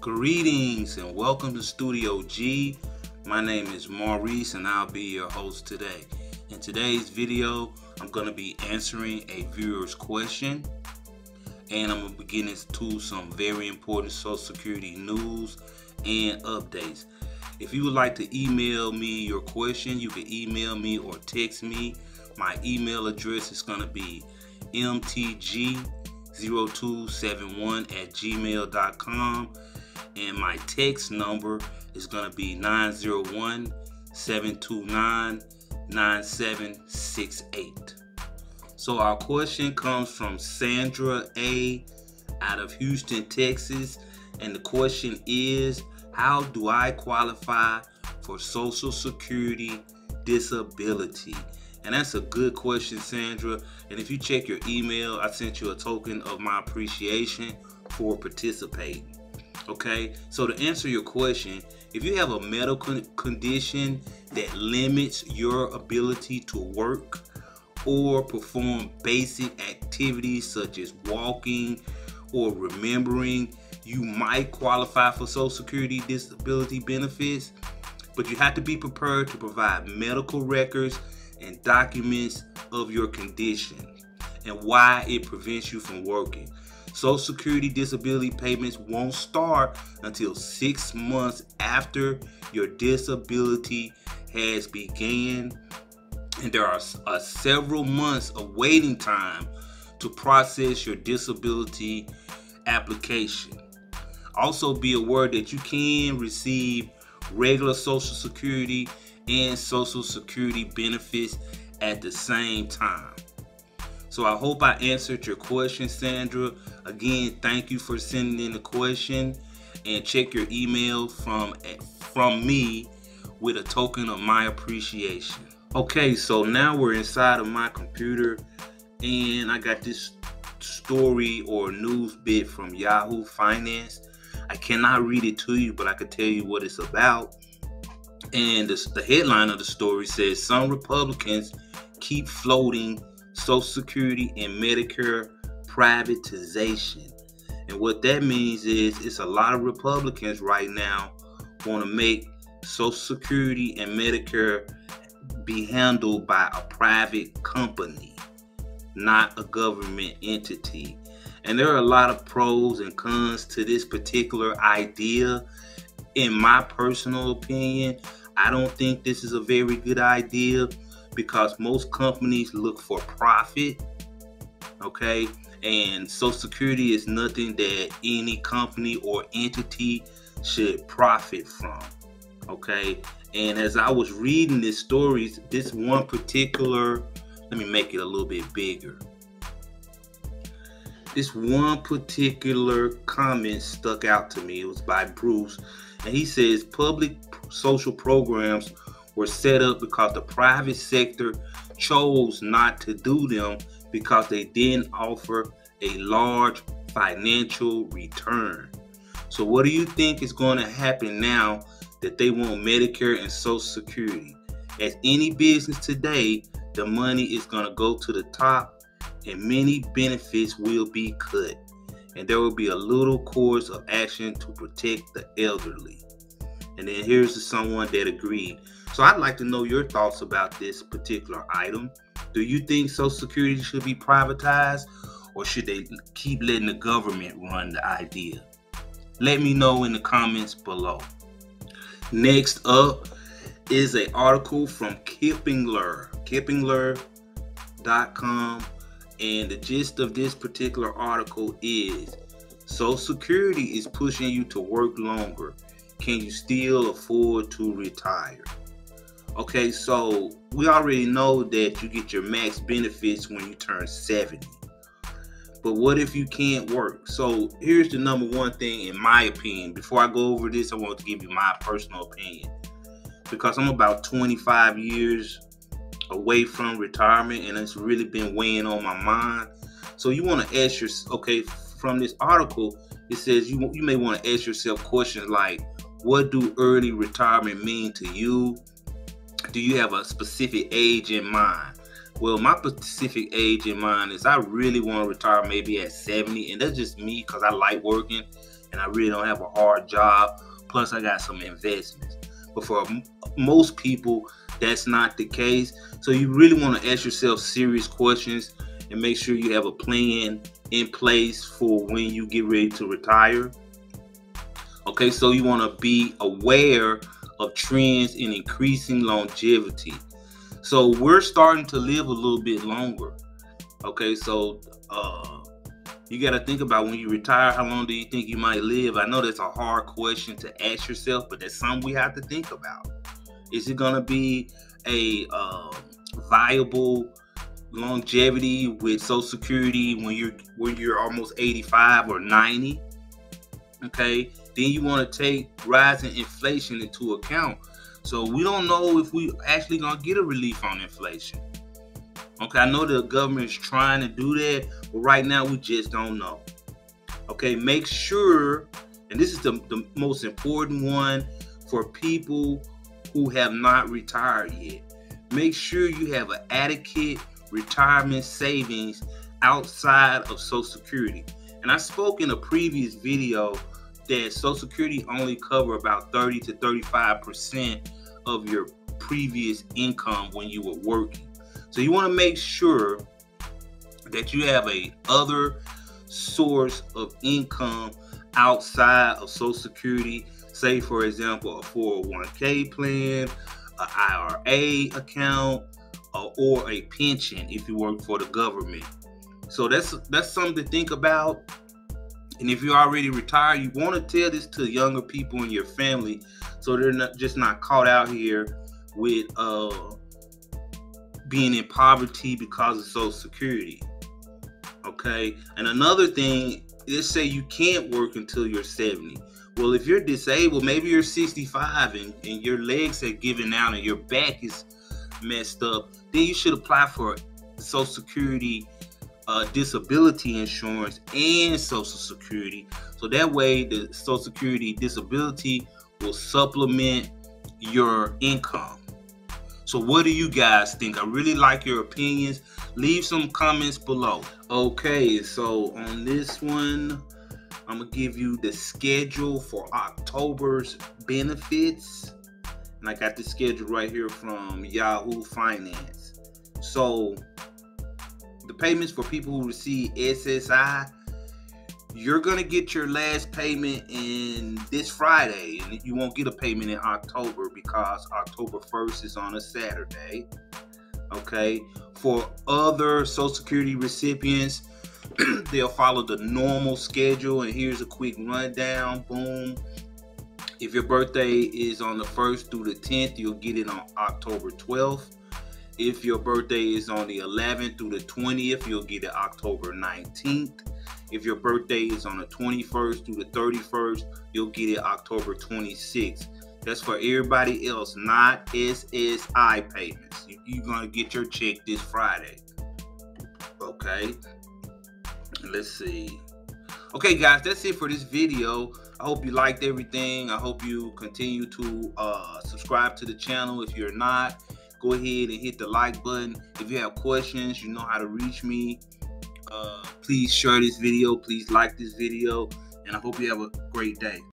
Greetings and welcome to Studio G. My name is Maurice and I'll be your host today. In today's video, I'm going to be answering a viewer's question and I'm going to be getting into some very important Social Security news and updates. If you would like to email me your question, you can email me or text me. My email address is going to be mtg0271@gmail.com. and my text number is going to be 901-729-9768. So our question comes from Sandra A. out of Houston, Texas, and the question is, how do I qualify for Social Security disability? And that's a good question, Sandra. And if you check your email, I sent you a token of my appreciation for participating. Okay, so to answer your question, if you have a medical condition that limits your ability to work or perform basic activities such as walking or remembering, you might qualify for Social Security disability benefits, but you have to be prepared to provide medical records and documents of your condition and why it prevents you from working. Social Security disability payments won't start until 6 months after your disability has begun, and there are several months of waiting time to process your disability application. Also be aware that you can receive regular Social Security and Social Security benefits at the same time. So I hope I answered your question, Sandra. Again, thank you for sending in the question, and check your email from me with a token of my appreciation. Okay, so now we're inside of my computer and I got this story or news bit from Yahoo Finance. I cannot read it to you, but I can tell you what it's about. And the headline of the story says, some Republicans keep floating Social Security and Medicare privatization. And what that means is it's a lot of Republicans right now want to make Social Security and Medicare be handled by a private company, not a government entity. And there are a lot of pros and cons to this particular idea. In my personal opinion, I don't think this is a very good idea because most companies look for profit, okay? And Social Security is nothing that any company or entity should profit from, okay? And as I was reading this story, this one particular, let me make it a little bit bigger. This one particular comment stuck out to me. It was by Bruce, and he says public social programs were set up because the private sector chose not to do them because they didn't offer a large financial return. So what do you think is going to happen now that they want Medicare and Social Security? As any business today, the money is going to go to the top and many benefits will be cut. And there will be a little course of action to protect the elderly. And then here's someone that agreed. So I'd like to know your thoughts about this particular item. Do you think Social Security should be privatized, or should they keep letting the government run the idea? Let me know in the comments below. Next up is an article from Kipingler.com, and the gist of this particular article is Social Security is pushing you to work longer. Can you still afford to retire? Okay, so we already know that you get your max benefits when you turn 70. But what if you can't work? So here's the number one thing in my opinion. Before I go over this, I want to give you my personal opinion. Because I'm about 25 years away from retirement and it's really been weighing on my mind. So you want to ask yourself, okay, from this article, it says you may want to ask yourself questions like, what do early retirement mean to you? Do you have a specific age in mind? Well, my specific age in mind is I really want to retire maybe at 70, and that's just me because I like working and I really don't have a hard job. Plus, I got some investments. But for most people, that's not the case. So you really want to ask yourself serious questions and make sure you have a plan in place for when you get ready to retire. Okay, so you want to be aware of trends in increasing longevity. So we're starting to live a little bit longer. Okay, so you got to think about when you retire, how long do you think you might live? I know that's a hard question to ask yourself, but that's something we have to think about. Is it going to be a viable longevity with Social Security when you're almost 85 or 90? Okay, then you want to take rising inflation into account. So we don't know if we actually gonna get a relief on inflation. Okay, I know the government is trying to do that, but right now we just don't know. Okay, make sure, and this is the most important one for people who have not retired yet. Make sure you have an adequate retirement savings outside of Social Security. And I spoke in a previous video that Social Security only cover about 30 to 35% of your previous income when you were working. So you want to make sure that you have a other source of income outside of Social Security. Say, for example, a 401k plan, an IRA account, or a pension if you work for the government. So that's something to think about. And if you're already retired, you want to tell this to younger people in your family so they're not caught out here with being in poverty because of Social Security. Okay. And another thing, let's say you can't work until you're 70. Well, if you're disabled, maybe you're 65 and your legs are giving out and your back is messed up, then you should apply for Social Security disability insurance and Social Security. So that way the Social Security disability will supplement your income. So what do you guys think? I really like your opinions. Leave some comments below. Okay, so on this one, I'm gonna give you the schedule for October's benefits. And I got the schedule right here from Yahoo Finance. So the payments for people who receive SSI, you're going to get your last payment in this Friday. And you won't get a payment in October because October 1st is on a Saturday. Okay. For other Social Security recipients, they'll follow the normal schedule. And here's a quick rundown. Boom. If your birthday is on the 1st through the 10th, you'll get it on October 12th. If your birthday is on the 11th through the 20th, you'll get it October 19th. If your birthday is on the 21st through the 31st, you'll get it October 26th. That's for everybody else, not SSI payments. You're going to get your check this Friday. Okay. Let's see. Okay, guys, that's it for this video. I hope you liked everything. I hope you continue to subscribe to the channel. If you're not, go ahead and hit the like button. If you have questions, you know how to reach me. Please share this video. Please like this video. And I hope you have a great day.